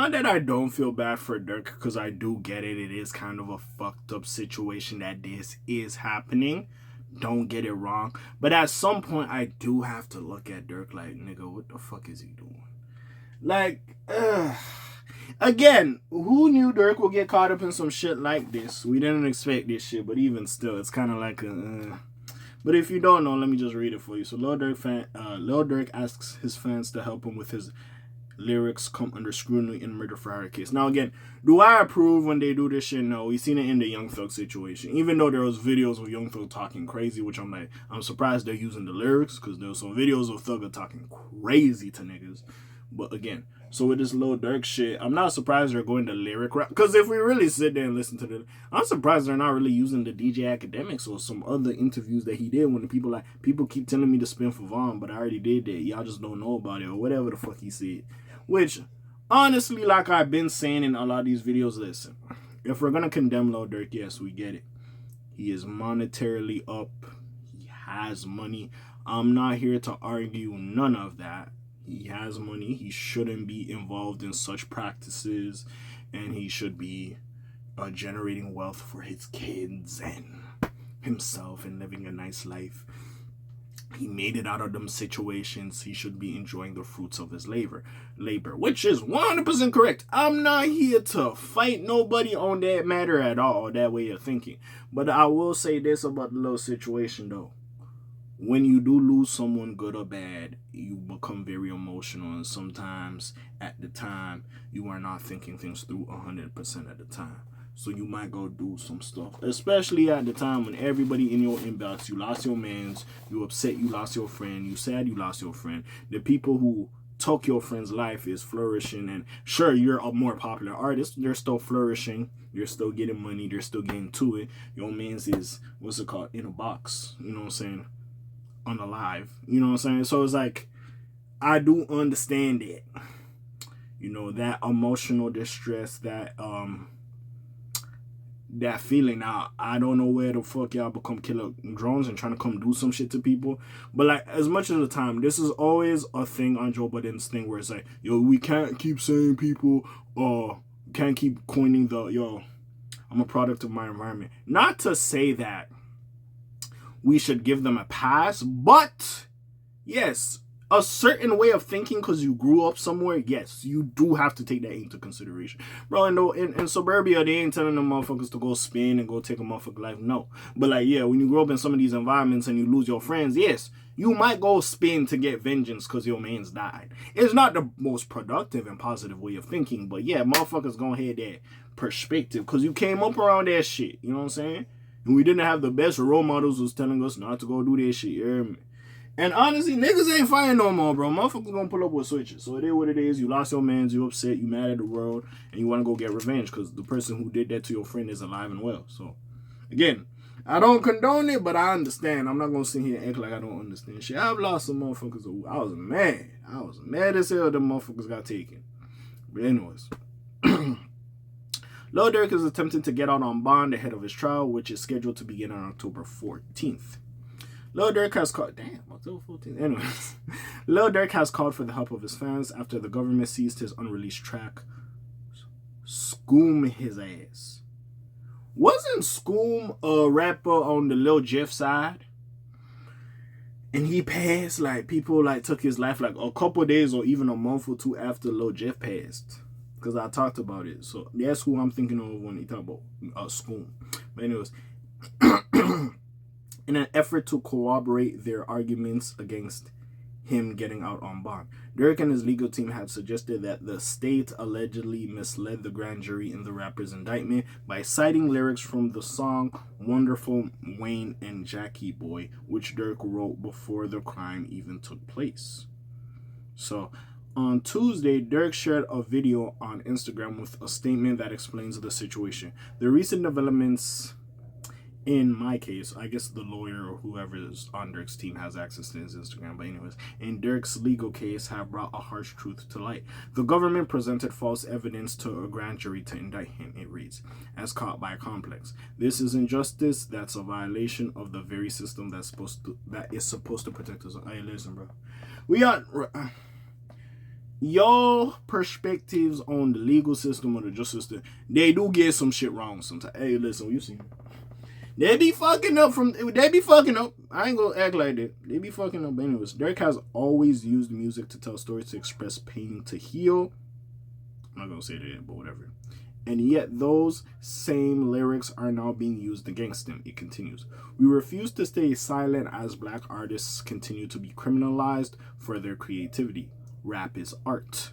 not that I don't feel bad for Durk, because I do get it. It is kind of a fucked up situation that this is happening. Don't get it wrong. But at some point, I do have to look at Durk like, nigga, what the fuck is he doing? Like, again, who knew Durk would get caught up in some shit like this? We didn't expect this shit, but even still, it's kind of like a... But if you don't know, let me just read it for you. So Lil Durk asks his fans to help him with his lyrics come under scrutiny in murder for hire case. Now again, do I approve when they do this shit? No. We seen it in the Young Thug situation. Even though there was videos of Young Thug talking crazy, which I'm like, I'm surprised they're using the lyrics, because there was some videos of Thug talking crazy to niggas. But again, so with this Lil Durk shit, I'm not surprised they're going the lyric rap. Because if we really sit there and listen to it, I'm surprised they're not really using the DJ Academics or some other interviews that he did when the people keep telling me to spin for Vaughn, but I already did that. Y'all just don't know about it, or whatever the fuck he said. Which, honestly, like I've been saying in a lot of these videos, listen, if we're going to condemn Lil Durk, yes, we get it. He is monetarily up. He has money. I'm not here to argue none of that. He has money. He shouldn't be involved in such practices, and he should be generating wealth for his kids and himself and living a nice life. He made it out of them situations. He should be enjoying the fruits of his labor, which is 100% correct. I'm not here to fight nobody on that matter at all, that way of thinking. But I will say this about the little situation, though. When you do lose someone, good or bad, you become very emotional, and sometimes at the time you are not thinking things through 100% at the time. So you might go do some stuff, especially at the time when everybody in your inbox, you lost your mans, you upset, you lost your friend, you sad, you lost your friend. The people who took your friend's life is flourishing, and sure, you're a more popular artist, they're still flourishing, you're still getting money, they're still getting to it. Your man's is, what's it called, in a box, you know what I'm saying? Unalive, you know what I'm saying? So it's like, I do understand it, you know, that emotional distress, that feeling. Now I don't know where the fuck y'all become killer drones and trying to come do some shit to people, but like, as much of the time, this is always a thing on Joe Budden's thing where it's like, yo, we can't keep saying people can't keep coining the, yo, I'm a product of my environment. Not to say that we should give them a pass, but yes, a certain way of thinking because you grew up somewhere, yes, you do have to take that into consideration. Bro, in suburbia, they ain't telling them motherfuckers to go spin and go take a motherfucker life, no. But like, yeah, when you grow up in some of these environments and you lose your friends, yes, you might go spin to get vengeance because your man's died. It's not the most productive and positive way of thinking, but yeah, motherfuckers gonna have that perspective because you came up around that shit, you know what I'm saying? And we didn't have the best role models who's telling us not to go do that shit. And honestly, niggas ain't fighting no more, bro. Motherfuckers gonna pull up with switches. So it is what it is. You lost your mans, you upset, you mad at the world, and you want to go get revenge because the person who did that to your friend is alive and well. So, again, I don't condone it, but I understand. I'm not gonna sit here and act like I don't understand shit. I've lost some motherfuckers. I was mad. I was mad as hell the motherfuckers got taken. But anyways. Lil Durk is attempting to get out on bond ahead of his trial, which is scheduled to begin on October 14th. Lil Durk has called... Damn, October 14th. Anyways. Lil Durk has called for the help of his fans after the government seized his unreleased track, Scoom His Ass. Wasn't Scoom a rapper on the Lil Jeff side? And he passed, like, people, like, took his life, like, a couple days or even a month or two after Lil Jeff passed. Because I talked about it. So that's who I'm thinking of when he talk about school. But anyways, in an effort to corroborate their arguments against him getting out on bond, Durk and his legal team had suggested that the state allegedly misled the grand jury in the rapper's indictment by citing lyrics from the song Wonderful Wayne and Jackie Boy, which Durk wrote before the crime even took place. So, on Tuesday, Durk shared a video on Instagram with a statement that explains the situation. The recent developments, in my case, I guess the lawyer or whoever is on Durk's team has access to his Instagram, but anyways, in Durk's legal case have brought a harsh truth to light. The government presented false evidence to a grand jury to indict him, it reads, as caught by Complex. This is injustice. That's a violation of the very system that is supposed to protect us. Hey, listen, bro. your perspectives on the legal system or the justice system, they do get some shit wrong sometimes. Hey, listen, you see, they be fucking up. I ain't gonna act like that. They be fucking up anyways. Durk has always used music to tell stories, to express pain, to heal. I'm not gonna say that, but whatever. And yet those same lyrics are now being used against him. It continues. We refuse to stay silent as black artists continue to be criminalized for their creativity. Rap is art.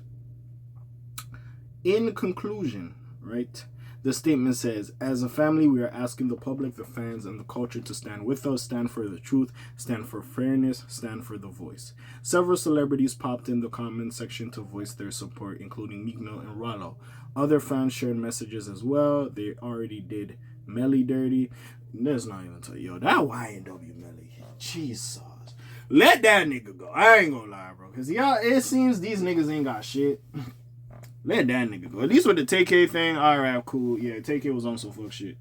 In conclusion, right, the statement says, as a family, we are asking the public, the fans, and the culture to stand with us, stand for the truth, stand for fairness, stand for the voice. Several celebrities popped in the comment section to voice their support, including Meek Mill and Rollo. Other fans shared messages as well. They already did Melly dirty. Let's not even tell you, yo, that YNW Melly, Jesus. Let that nigga go. I ain't gonna lie, bro. Because y'all, it seems these niggas ain't got shit. Let that nigga go. At least with the TK thing, alright, cool. Yeah, TK was on some fuck shit.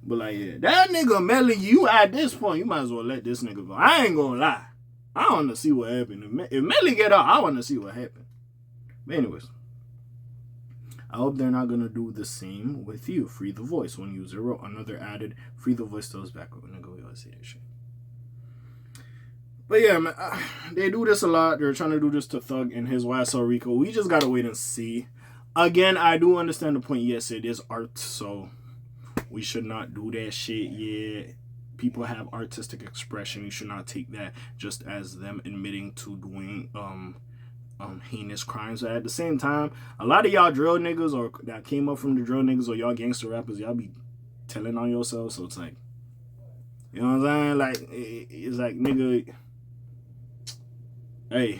But like, yeah, that nigga Melly, you at this point, you might as well let this nigga go. I ain't gonna lie. I want to see what happened. If Melly get out, I want to see what happened. But anyways, I hope they're not gonna do the same with you. Free the voice. One user wrote, another added, free the voice till it's back up. Nigga, we always say that shit. But yeah, man, they do this a lot. They're trying to do this to Thug and his YSL Rico. We just gotta wait and see. Again, I do understand the point. Yes, it is art, so we should not do that shit. Yeah, people have artistic expression. You should not take that just as them admitting to doing heinous crimes. But at the same time, a lot of y'all drill niggas or that came up from the drill niggas or y'all gangster rappers, y'all be telling on yourselves. So it's like, you know what I'm saying? Like, it's like, nigga, hey,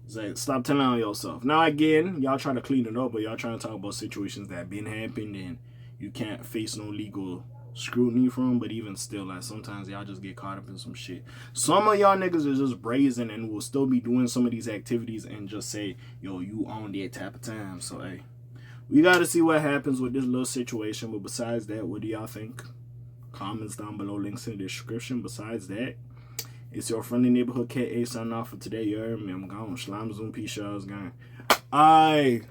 it's like, stop telling on yourself. Now again, y'all try to clean it up, but y'all trying to talk about situations that been happened and you can't face no legal scrutiny from. But even still, like, sometimes y'all just get caught up in some shit. Some of y'all niggas are just brazen and will still be doing some of these activities and just say, yo, you on that type of time. So hey, we gotta see what happens with this little situation. But besides that, what do y'all think? Comments down below, links in the description. Besides that, it's your friendly neighborhood K.A. signing off for today. You heard me? I'm gone. Shalom, Zoom, peace, y'all. Gang. Aye.